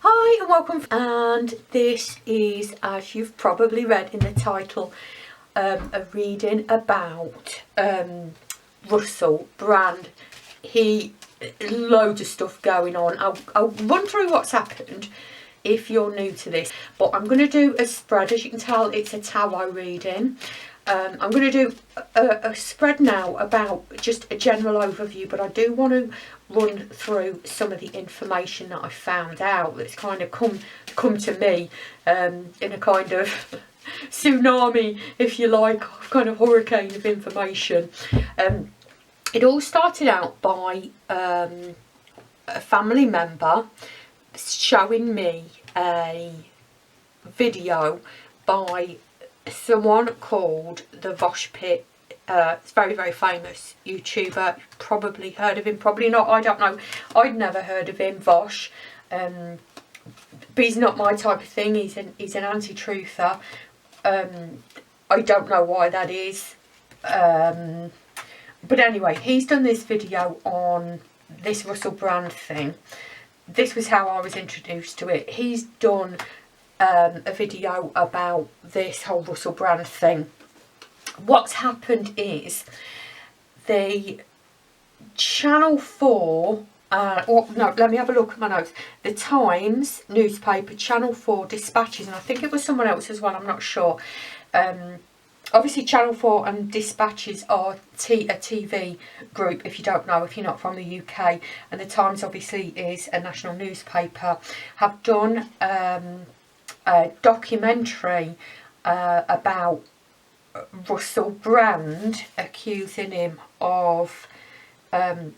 Hi and welcome, and this is, as you've probably read in the title, a reading about Russell Brand. Loads of stuff going on. I'll run through what's happened if you're new to this, but I'm going to do a spread. As you can tell, it's a tarot reading. I'm going to do a spread now about just a general overview, but I do want to run through some of the information that I found out that's kind of come to me in a kind of tsunami, if you like, kind of hurricane of information. It all started out by a family member showing me a video by someone called the Vosh Pit. It's very, very famous YouTuber. Probably heard of him, probably not, I don't know. I'd never heard of him, Vosh. But he's not my type of thing. He's an anti-truther. I don't know why that is. But anyway, he's done this video on this Russell Brand thing. This was how I was introduced to it. He's done a video about this whole Russell Brand thing. What's happened is the Channel 4, let me have a look at my notes. The Times newspaper, Channel 4 Dispatches, and I think it was someone else as well, I'm not sure. Obviously Channel 4 and Dispatches are a TV group, if you don't know, if you're not from the UK, and the Times obviously is a national newspaper, have done a documentary about Russell Brand, accusing him of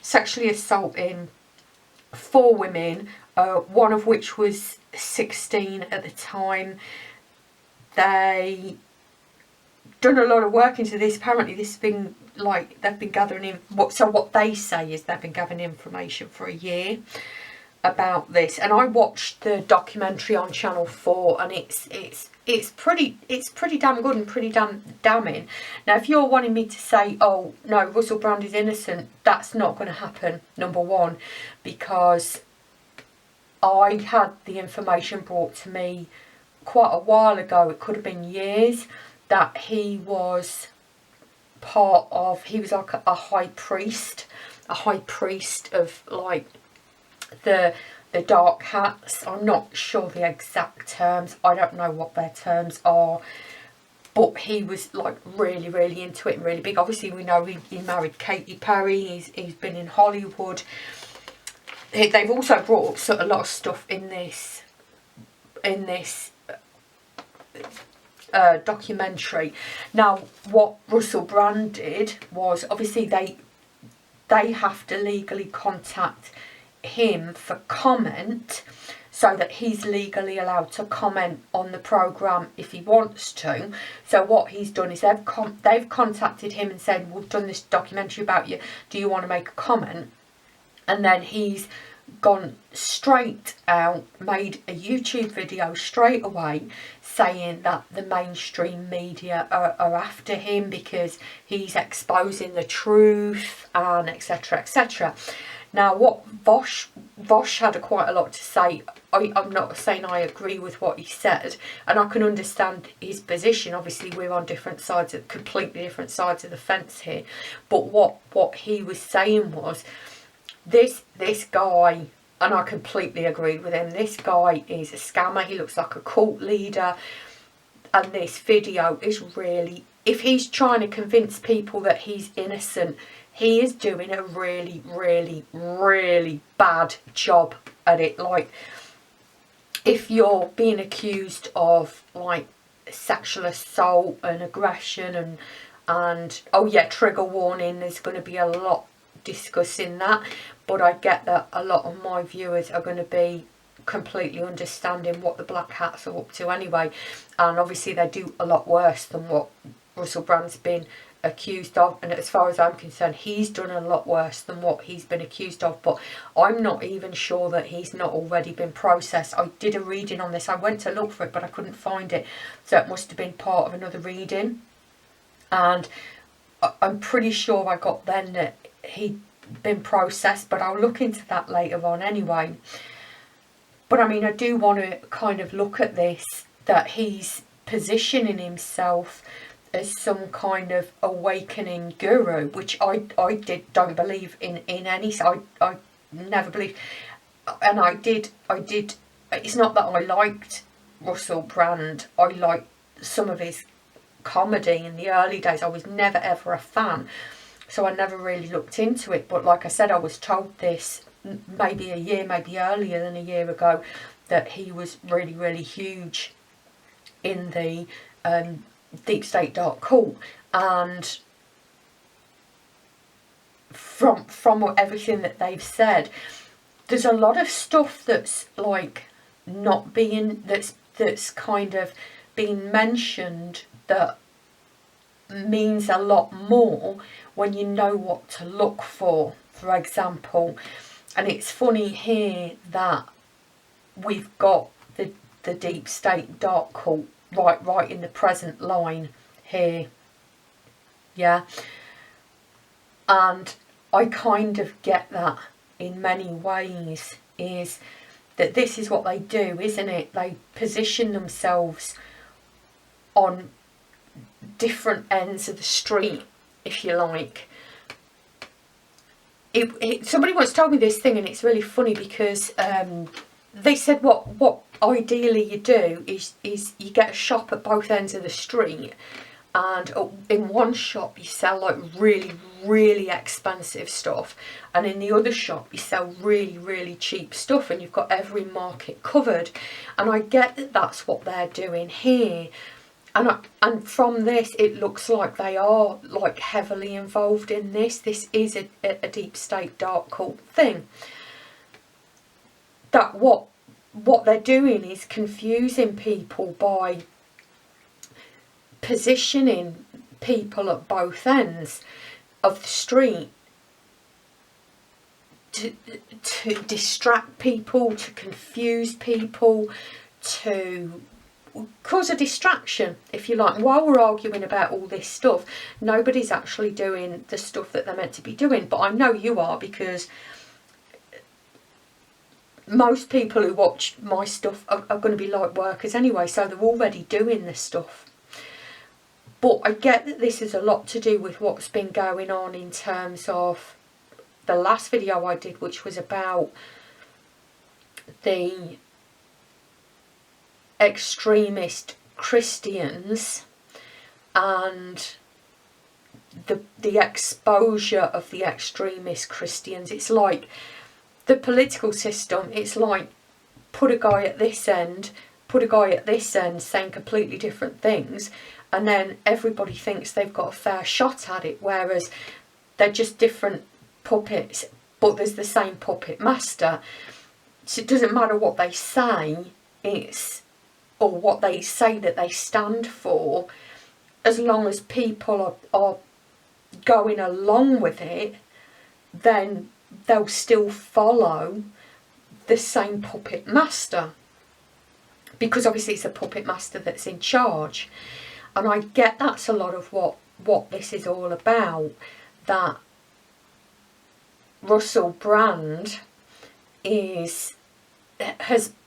sexually assaulting 4 women, one of which was 16 at the time. They done a lot of work into this. Apparently this has been like, they've been gathering in what they say is they've been gathering information for a year about this. And I watched the documentary on Channel 4, and it's pretty damn good and pretty damning. Now, if you're wanting me to say, oh no, Russell Brand is innocent, that's not going to happen, number one, because I had the information brought to me quite a while ago, it could have been years, that he was he was like a high priest of like the dark hats. I'm not sure the exact terms, I don't know what their terms are, but he was like really, really into it and really big. Obviously we know he married Katy Perry, he's been in Hollywood. They've also brought up a lot of stuff in this documentary. Now, what Russell Brand did was, obviously they have to legally contact him for comment, so that he's legally allowed to comment on the programme if he wants to. So what he's done is they've contacted him and said, we've done this documentary about you, do you want to make a comment? And then he's gone straight out, made a YouTube video straight away saying that the mainstream media are after him because he's exposing the truth, and etc, etc. Now, what Vosh had quite a lot to say. I'm not saying I agree with what he said, and I can understand his position. Obviously we're on completely different sides of the fence here, but what he was saying was, this guy, and I completely agreed with him, this guy is a scammer, he looks like a cult leader, and this video is really, if he's trying to convince people that he's innocent, he is doing a really, really, really bad job at it. Like, if you're being accused of like sexual assault and aggression and oh yeah, trigger warning, there's going to be a lot discussing that, but I get that a lot of my viewers are going to be completely understanding what the black hats are up to anyway, and obviously they do a lot worse than what Russell Brand's been accused of, and as far as I'm concerned, he's done a lot worse than what he's been accused of. But I'm not even sure that he's not already been processed. I did a reading on this, I went to look for it but I couldn't find it, so it must have been part of another reading, and I'm pretty sure I got then that he'd been processed, but I'll look into that later on anyway. But I mean, I do want to kind of look at this, that he's positioning himself as some kind of awakening guru, which I don't believe in any. I never believed, and I did. It's not that I liked Russell Brand. I liked some of his comedy in the early days. I was never ever a fan, so I never really looked into it. But like I said, I was told this maybe a year, maybe earlier than a year ago, that he was really, really huge in the deep state dark cult. And from everything that they've said, there's a lot of stuff that's like not being, that's kind of being mentioned, that means a lot more when you know what to look for example. And it's funny here that we've got the deep state dark cult right in the present line here, yeah. And I kind of get that in many ways, is that this is what they do, isn't it? They position themselves on different ends of the street, if you like. Somebody once told me this thing, and it's really funny because they said what ideally you do is you get a shop at both ends of the street, and in one shop you sell like really, really expensive stuff, and in the other shop you sell really, really cheap stuff, and you've got every market covered. And I get that that's what they're doing here. And from this, it looks like they are like heavily involved in this. This is a deep state dark cult thing. That what they're doing is confusing people by positioning people at both ends of the street to distract people, to confuse people, to cause a distraction, if you like. And while we're arguing about all this stuff, nobody's actually doing the stuff that they're meant to be doing. But I know you are, because most people who watch my stuff are going to be light workers anyway, so they're already doing this stuff. But I get that this is a lot to do with what's been going on in terms of the last video I did, which was about the extremist Christians and the exposure of the extremist Christians. It's like the political system, it's like put a guy at this end, put a guy at this end saying completely different things, and then everybody thinks they've got a fair shot at it, whereas they're just different puppets, but there's the same puppet master. So it doesn't matter what they say, or what they say that they stand for, as long as people are going along with it, then they'll still follow the same puppet master, because obviously it's a puppet master that's in charge. And I get that's a lot of what this is all about, that Russell Brand has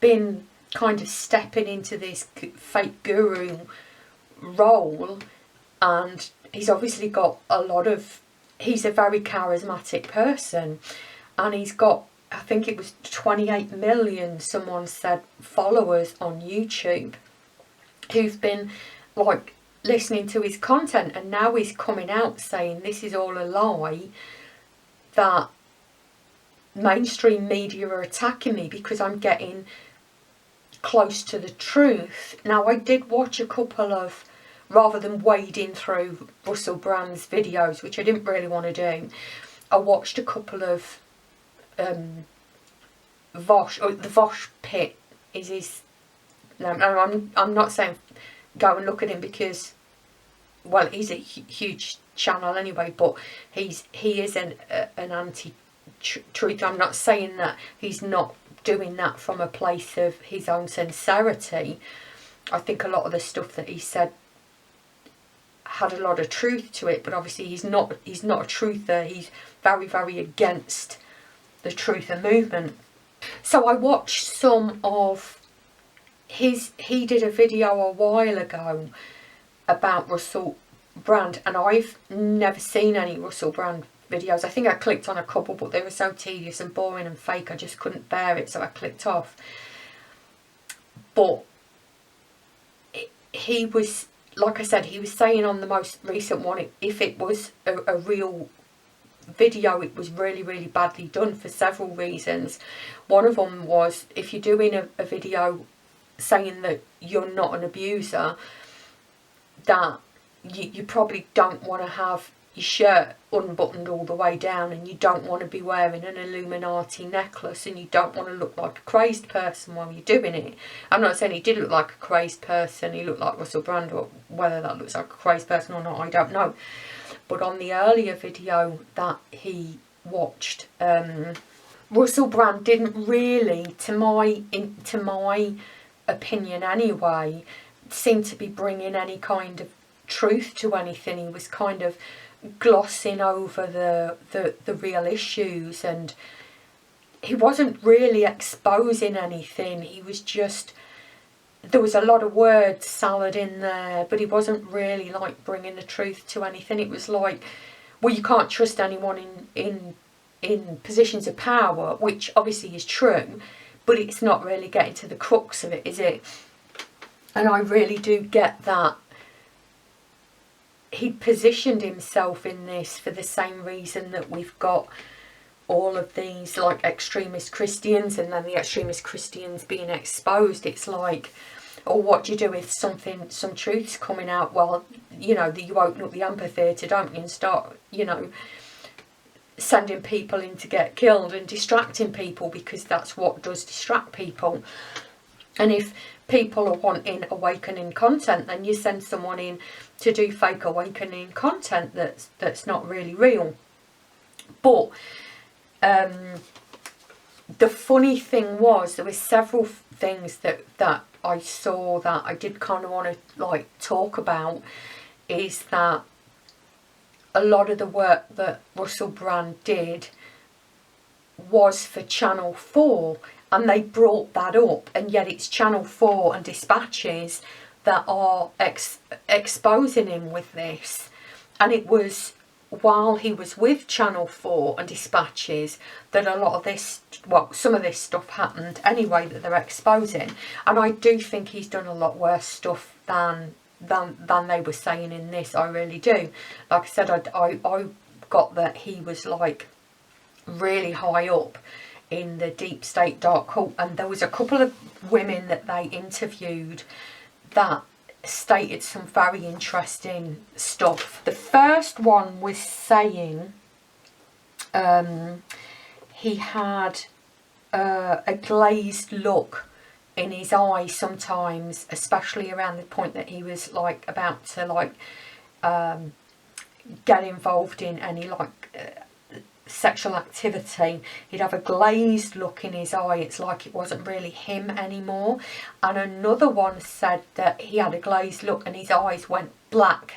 been kind of stepping into this fake guru role, and he's obviously got he's a very charismatic person, and he's got, I think it was 28 million, someone said, followers on YouTube who've been like listening to his content, and now he's coming out saying this is all a lie, that mainstream media are attacking me because I'm getting close to the truth. Now, I did watch a couple of, rather than wading through Russell Brand's videos, which I didn't really want to do, I watched a couple of Vosh, or the Vosh Pit is his name. I'm not saying go and look at him, because, well, he's a huge channel anyway, but he is an anti-truth. I'm not saying that he's not doing that from a place of his own sincerity. I think a lot of the stuff that he said had a lot of truth to it, but obviously he's not a truther. He's very, very against the truther movement. So I watched some of he did a video a while ago about Russell Brand, and I've never seen any Russell Brand videos. I think I clicked on a couple, but they were so tedious and boring and fake I just couldn't bear it, so I clicked off. But he was, like I said, he was saying on the most recent one, if it was a real video, it was really, really badly done for several reasons. One of them was, if you're doing a video saying that you're not an abuser, that you probably don't want to have your shirt unbuttoned all the way down, and you don't want to be wearing an Illuminati necklace, and you don't want to look like a crazed person while you're doing it. I'm not saying he did look like a crazed person, he looked like Russell Brand, or whether that looks like a crazed person or not, I don't know. But on the earlier video that he watched, Russell Brand didn't really, to my opinion anyway, seem to be bringing any kind of truth to anything. He was kind of glossing over the real issues, and he wasn't really exposing anything. He was just, there was a lot of word salad in there, but he wasn't really like bringing the truth to anything. It was like, well, you can't trust anyone in positions of power, which obviously is true, but it's not really getting to the crux of it, is it? And I really do get that he positioned himself in this for the same reason that we've got all of these like extremist Christians, and then the extremist Christians being exposed. It's like, oh, what do you do if some truth's coming out? Well, you know, you open up the amphitheatre, don't you, and start, you know, sending people in to get killed and distracting people, because that's what does distract people. And if people are wanting awakening content, then you send someone in to do fake awakening content that's not really real. But the funny thing was, there were several things that I saw that I did kind of want to like talk about, is that a lot of the work that Russell Brand did was for Channel 4, and they brought that up, and yet it's Channel 4 and Dispatches that are exposing him with this. And it was while he was with Channel 4 and Dispatches that a lot of this, well, some of this stuff happened anyway that they're exposing. And I do think he's done a lot worse stuff than they were saying in this. I really do. Like I said, I got that he was like really high up in the deep state dark cult, and there was a couple of women that they interviewed that stated some very interesting stuff. The first one was saying he had a glazed look in his eye sometimes, especially around the point that he was like about to like get involved in any like sexual activity. He'd have a glazed look in his eye. It's like it wasn't really him anymore. And another one said that he had a glazed look and his eyes went black,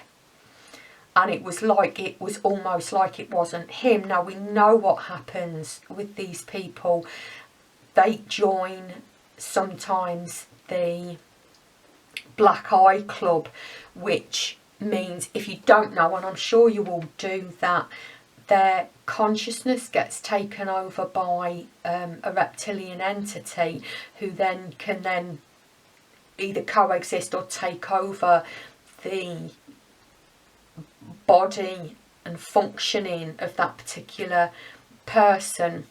and it was like, it was almost like it wasn't him. Now we know what happens with these people. They join sometimes the Black Eye Club, which means, if you don't know, and I'm sure you all do, that their consciousness gets taken over by a reptilian entity, who then can either coexist or take over the body and functioning of that particular person.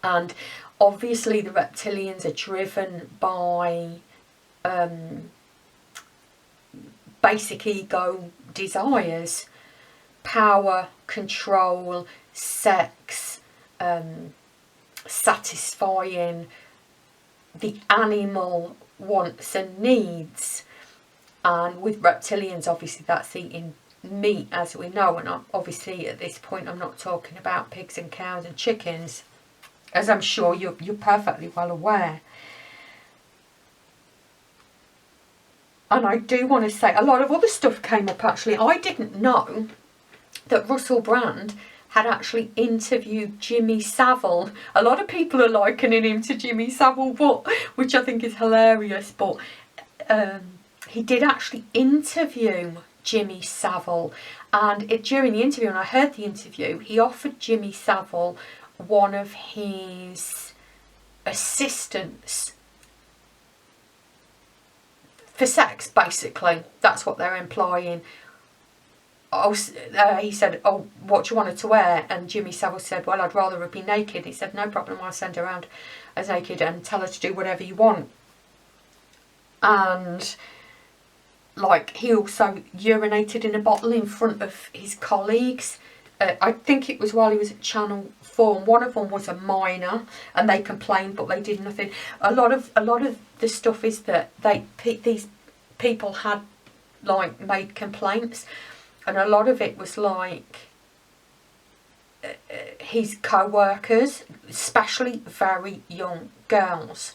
And obviously the reptilians are driven by basic ego desires: power, control, sex, satisfying the animal wants and needs. And with reptilians, obviously that's eating meat, as we know. And obviously at this point I'm not talking about pigs and cows and chickens, as I'm sure you're perfectly well aware. And I do want to say, a lot of other stuff came up actually. I didn't know that Russell Brand had actually interviewed Jimmy Savile. A lot of people are likening him to Jimmy Savile, which I think is hilarious, but he did actually interview Jimmy Savile, and during the interview, and I heard the interview, he offered Jimmy Savile one of his assistants for sex, basically. That's what they're implying. He said, oh, what do you want her to wear? And Jimmy Savile said, well, I'd rather her be naked. He said, no problem, I'll send her around as naked and tell her to do whatever you want. And like, he also urinated in a bottle in front of his colleagues. I think it was while he was at Channel 4, and one of them was a minor, and they complained, but they did nothing. A lot of the stuff is that these people had like made complaints, and a lot of it was like his co-workers, especially very young girls.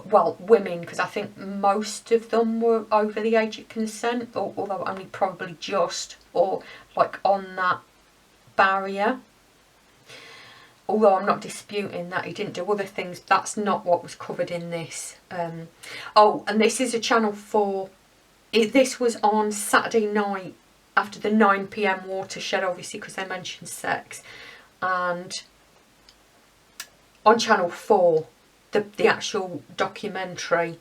Well, women, because I think most of them were over the age of consent, although only probably just, or like on that barrier. Although I'm not disputing that he didn't do other things, that's not what was covered in this. Oh, and this is a Channel 4. This was on Saturday night after the 9 PM watershed, obviously, because they mentioned sex. And on Channel 4, the actual documentary,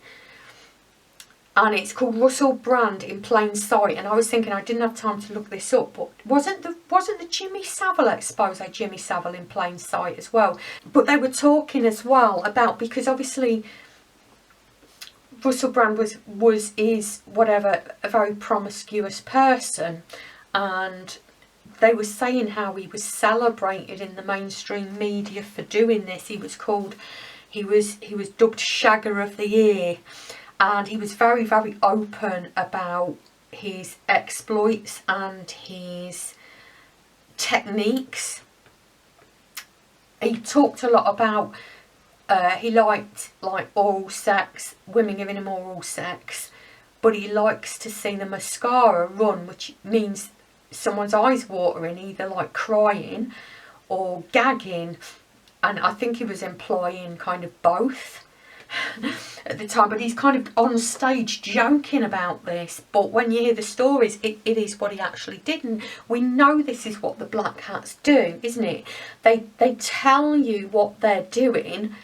and it's called Russell Brand in Plain Sight. And I was thinking, I didn't have time to look this up, but wasn't the Jimmy Savile expose Jimmy Savile in Plain Sight as well? But they were talking as well about, because obviously Russell Brand is whatever, a very promiscuous person, and they were saying how he was celebrated in the mainstream media for doing this. He was dubbed Shagger of the Year. And he was very, very open about his exploits and his techniques. He talked a lot about, he liked like oral sex, women giving him oral sex, but he likes to see the mascara run, which means someone's eyes watering, either like crying or gagging. And I think he was implying kind of both at the time, but he's kind of on stage joking about this. But when you hear the stories, it is what he actually did, and we know this is what the black hats do, isn't it? They tell you what they're doing,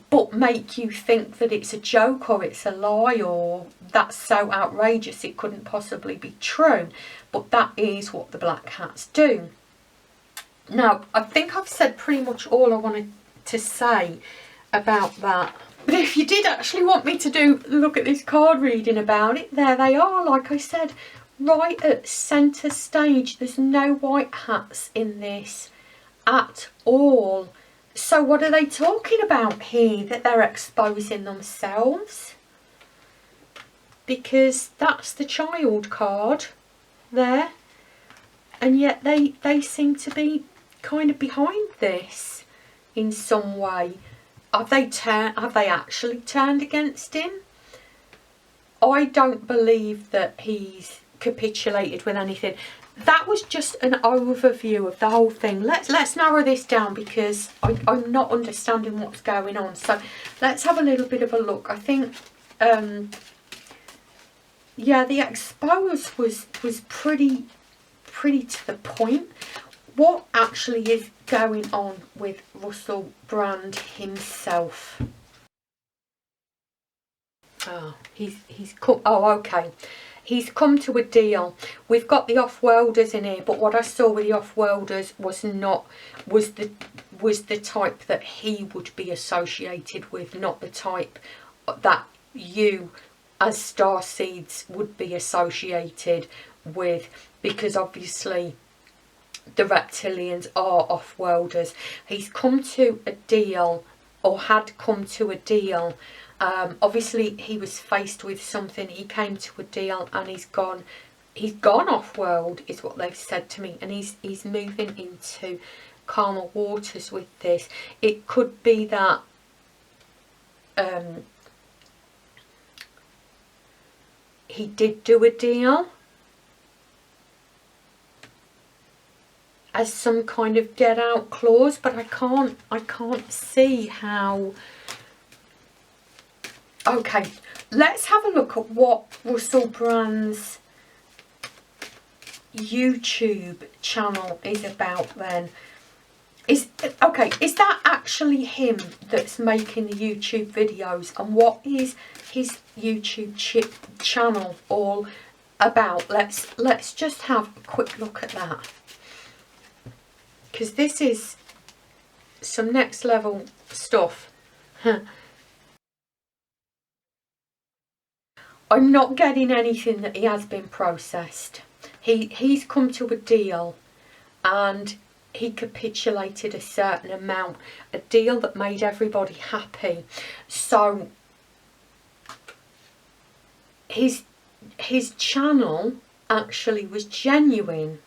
but make you think that it's a joke or it's a lie, or that's so outrageous it couldn't possibly be true. But that is what the black hats do. Now, I think I've said pretty much all I wanted to say about that. But if you did actually want me to look at this card reading about it, there they are. Like I said, right at centre stage. There's no white hats in this at all. So what are they talking about here? That they're exposing themselves? Because that's the Child card there. And yet they seem to be kind of behind this in some way. Have they actually turned against him? I don't believe that he's capitulated with anything. That was just an overview of the whole thing. Let's narrow this down, because I'm not understanding what's going on. So let's have a little bit of a look. I think yeah, the expose was pretty to the point. What actually is going on with Russell Brand himself? Oh, he's come. Oh, okay. He's come to a deal. We've got the off-worlders in here, but what I saw with the off-worlders was the type that he would be associated with, not the type that you as starseeds would be associated with, because obviously the reptilians are off-worlders. He's come to a deal, or had come to a deal. Obviously he was faced with something. He came to a deal and he's gone off-world, is what they've said to me, and he's moving into calmer waters with this. It could be that he did do a deal, as some kind of get out clause, but I can't see how. Okay, let's have a look at what Russell Brand's YouTube channel is about then. Is that actually him that's making the YouTube videos, and what is his YouTube channel all about? Let's just have a quick look at that, because this is some next level stuff. I'm not getting anything that he has been processed. He's come to a deal, and he capitulated a certain amount, a deal that made everybody happy. So his channel actually was genuine.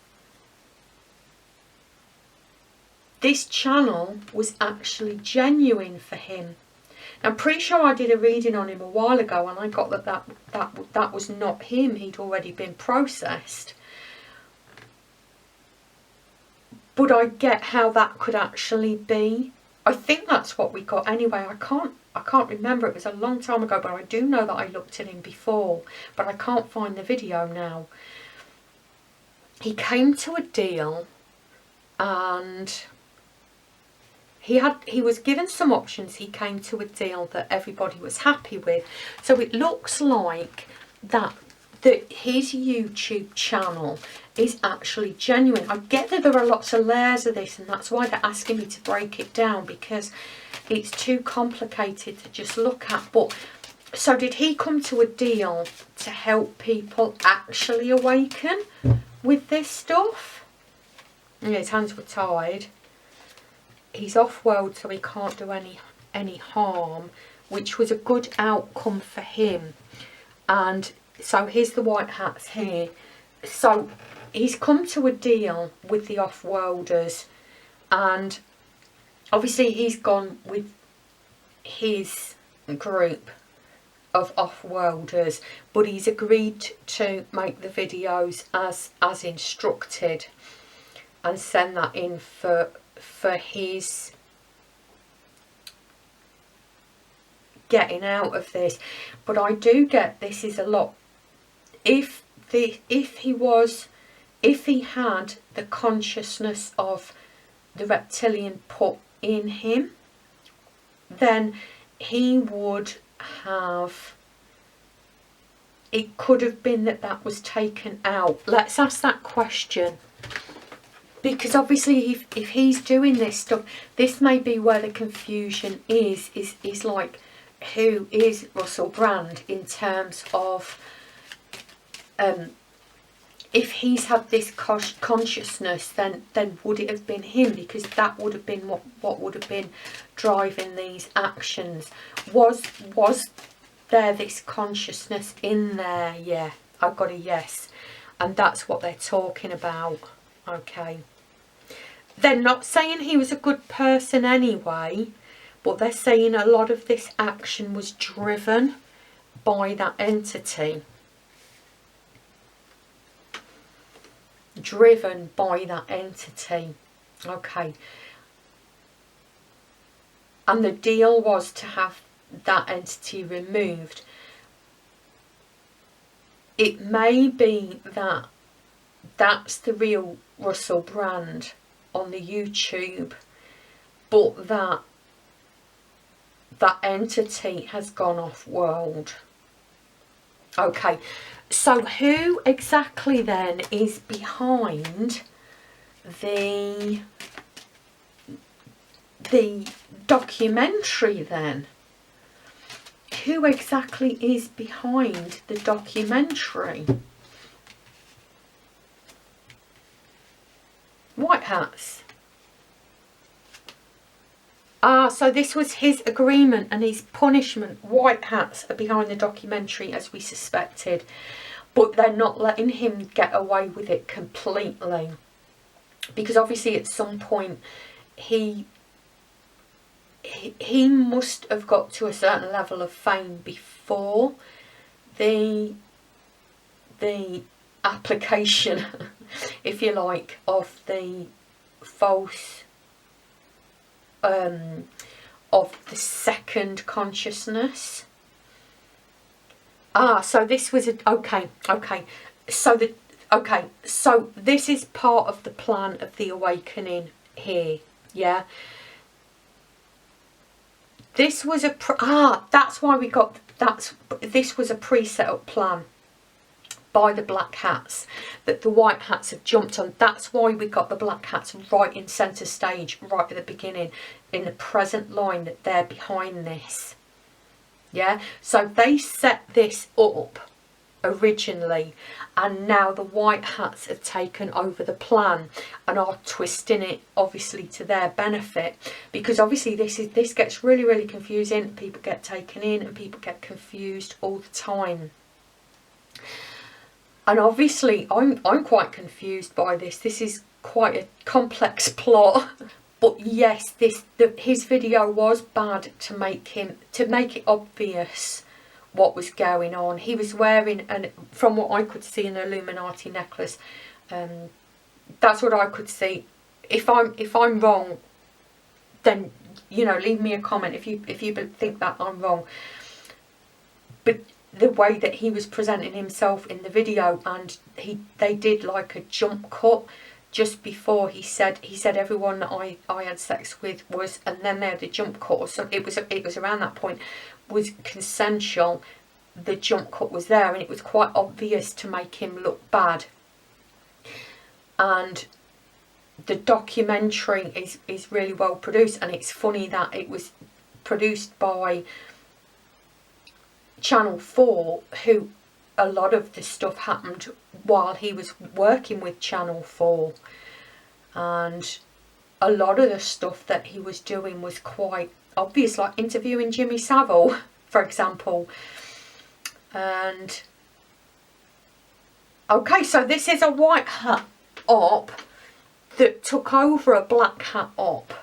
This channel was actually genuine for him. I'm pretty sure I did a reading on him a while ago, and I got that was not him. He'd already been processed. But I get how that could actually be. I think that's what we got anyway. I can't remember. It was a long time ago, but I do know that I looked at him before. But I can't find the video now. He came to a deal, and he was given some options. He came to a deal that everybody was happy with. So it looks like that his YouTube channel is actually genuine. I get that there are lots of layers of this, and that's why they're asking me to break it down, because it's too complicated to just look at. But so did he come to a deal to help people actually awaken with this stuff? Yeah, his hands were tied. He's off-world, so he can't do any harm, which was a good outcome for him. And so here's the white hats here. So he's come to a deal with the off-worlders, and obviously he's gone with his group of off-worlders, but he's agreed to make the videos as instructed and send that in for his getting out of this. But I do get this is a lot. If he had the consciousness of the reptilian put in him, then he would have, it could have been that was taken out. Let's ask that question, because obviously if he's doing this stuff, this may be where the confusion is like, who is Russell Brand in terms of if he's had this consciousness, then would it have been him? Because that would have been what would have been driving these actions. Was there this consciousness in there? Yeah, I've got a yes. And that's what they're talking about. Okay. They're not saying he was a good person anyway, but they're saying a lot of this action was driven by that entity. Driven by that entity. Okay. And the deal was to have that entity removed. It may be that that's the real Russell Brand on the YouTube, but that entity has gone off world. Okay, so who exactly then is behind the documentary then? Who exactly is behind the documentary? White hats. So this was his agreement and his punishment. White hats are behind the documentary, as we suspected, but they're not letting him get away with it completely, because obviously at some point he must have got to a certain level of fame before the application, if you like, of the false of the second consciousness. So this was so this is part of the plan of the awakening here. Yeah, this was that's why we got this was a pre-set up plan by the black hats that the white hats have jumped on. That's why we got the black hats right in centre stage, right at the beginning, in the present line, that they're behind this. Yeah, so they set this up originally, and now the white hats have taken over the plan and are twisting it obviously to their benefit, because obviously this gets really confusing. People get taken in and people get confused all the time. And obviously I'm quite confused by this. This is quite a complex plot. But yes, his video was bad to make it obvious what was going on. He was wearing, and from what I could see, an Illuminati necklace. That's what I could see. If I'm wrong, then leave me a comment if you think that I'm wrong. But the way that he was presenting himself in the video, and they did like a jump cut just before he said everyone that I had sex with was, and then they had a jump cut, or something. It was around that point, was consensual. The jump cut was there, and it was quite obvious to make him look bad. And the documentary is really well produced, and it's funny that it was produced by Channel 4, who a lot of the stuff happened while he was working with Channel 4, and a lot of the stuff that he was doing was quite obvious, like interviewing Jimmy Savile, for example. And okay, so this is a white hat op that took over a black hat op.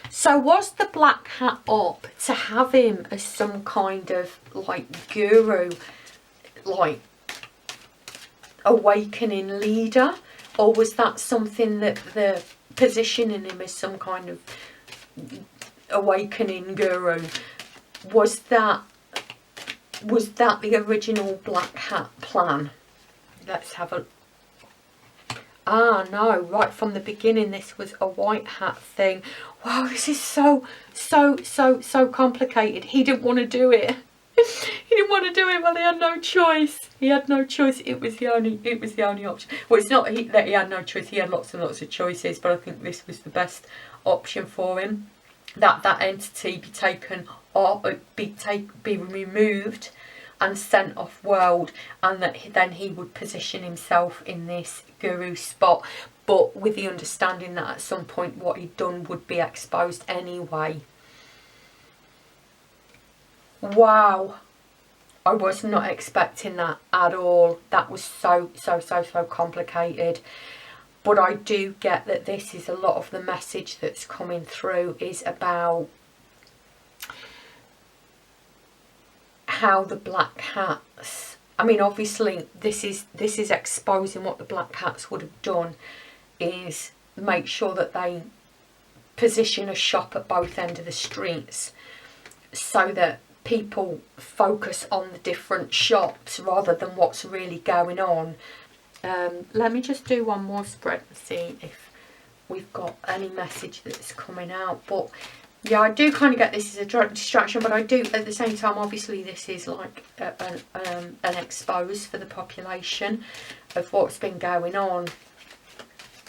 So was the black hat op to have him as some kind of like guru, like awakening leader, or was that something that the positioning him as some kind of awakening guru? Was that the original black hat plan? Let's have a... no, right from the beginning this was a white hat thing. Wow, this is so complicated. He didn't want to do it. He didn't want to do it, well, he had no choice. He had no choice. It was the only option. Well, it's not that he had no choice. He had lots and lots of choices, but I think this was the best option for him. That entity be taken off, be removed and sent off world, and that then he would position himself in this guru spot, but with the understanding that at some point what he'd done would be exposed anyway. Wow, I was not expecting that at all. That was so complicated. But I do get that this is a lot of the message that's coming through is about how the black hats, I mean, obviously this is exposing what the black hats would have done, is make sure that they position a shop at both ends of the streets so that people focus on the different shops rather than what's really going on. Let me just do one more spread and see if we've got any message that's coming out. But yeah, I do kind of get this as a distraction, but I do at the same time, obviously this is like an expose for the population of what's been going on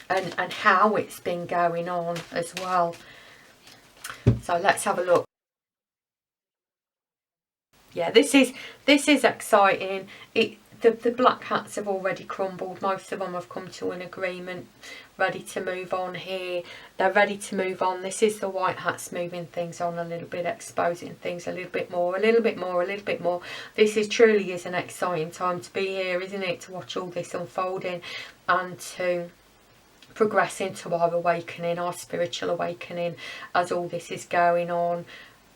and how it's been going on as well. So let's have a look. Yeah, this is exciting. The black hats have already crumbled. Most of them have come to an agreement, ready to move on here. They're ready to move on. This is the white hats moving things on a little bit, exposing things a little bit more, a little bit more, a little bit more. This truly is an exciting time to be here, isn't it? To watch all this unfolding and to progress into our awakening, our spiritual awakening, as all this is going on.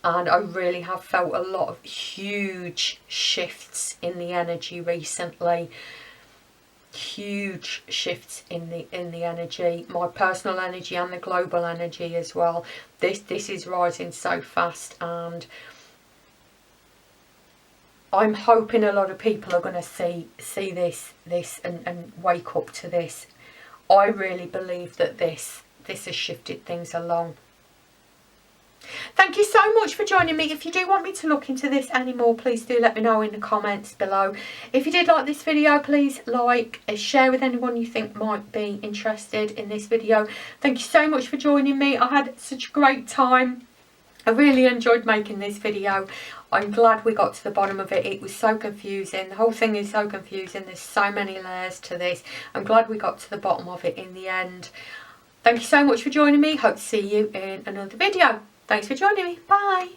And I really have felt a lot of huge shifts in the energy recently. huge shifts in the energy, my personal energy and the global energy as well. This is rising so fast, and I'm hoping a lot of people are going to see this and wake up to this. I really believe that this has shifted things along. Thank you so much for joining me. If you do want me to look into this anymore, please do let me know in the comments below. If you did like this video, please like and share with anyone you think might be interested in this video. Thank you so much for joining me. I had such a great time. I really enjoyed making this video. I'm glad we got to the bottom of it. It was so confusing. The whole thing is so confusing. There's so many layers to this. I'm glad we got to the bottom of it in the end. Thank you so much for joining me. Hope to see you in another video. Thanks for joining me. Bye.